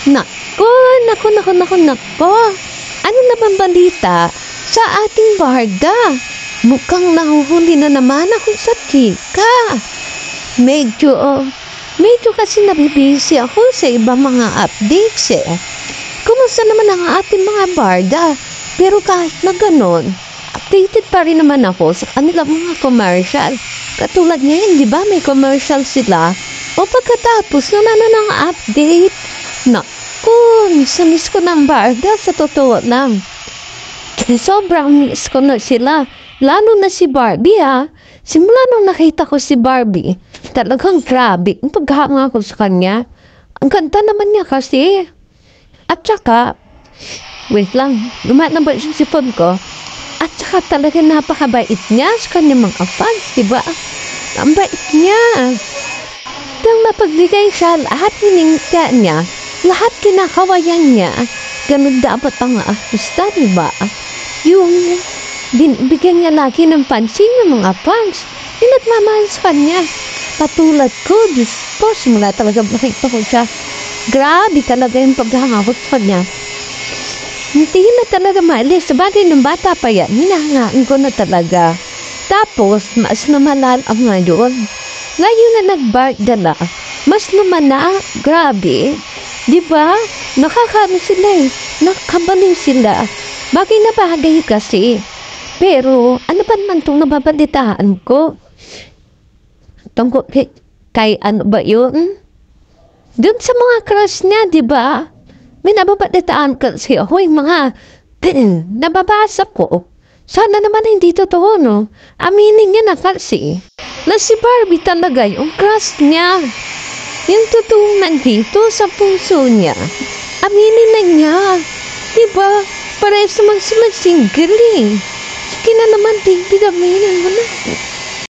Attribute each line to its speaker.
Speaker 1: Nako, nako. Ano na bang balita sa ating Barda? Mukhang nahuhuli na naman ako sa chika. Medyo kasi nabibisi ako sa ibang mga updates eh. Kumusta naman ang ating mga Barda? Pero kahit na ganon, updated pa rin naman ako sa kanilang mga commercial. Katulad ngayon, di ba may commercial sila? O pagkatapos naman ng update, miss ko ng Barda sa totoo lang. Sobrang miss ko na sila. Lalo na si Barbie ha. Simula nung nakita ko si Barbie, talagang grabe. Ang paghanga ko sa kanya. Ang ganda naman niya kasi. At saka, wait lang, lumatambal yung sipon ko. At saka talaga napakabait niya sa kanyang mga fans, diba? Ang bait niya. Nang mapagbigay siya, lahat hiningka niya, lahat kinakawayan niya, ganun dapat ang gusto, diba? Yung binibigyan niya lagi ng pansin ng mga fans, pinagmamahal sa kanya. Patulad ko, Diyos ko, simula talaga makita ko siya. Grabe talaga yung paghangakot sa kanya. Hindi na talaga maalis. Sabagay ng bata pa yan, hinahangaan ko na talaga. Tapos, mas lumalan ang ngayon. Ngayon na nag-Barda na, mas lumana, grabe. Diba? Nakakano sila eh. Nakabaling sila. Bagay na bagay kasi. Pero, ano pa naman itong nababalitaan ko? Tungkol kay ano ba yun? Doon sa mga crush niya, diba? May nababalitaan kasi ako yung mga nababasa ko. Sana naman hindi totoo, no? Aminin niya na kasi na si Barbie talaga yung crush niya. Yung totoong nandito sa puso niya. Aminin na niya. Diba? Parehas naman sila single eh. Sige na naman, David, aminin mo na.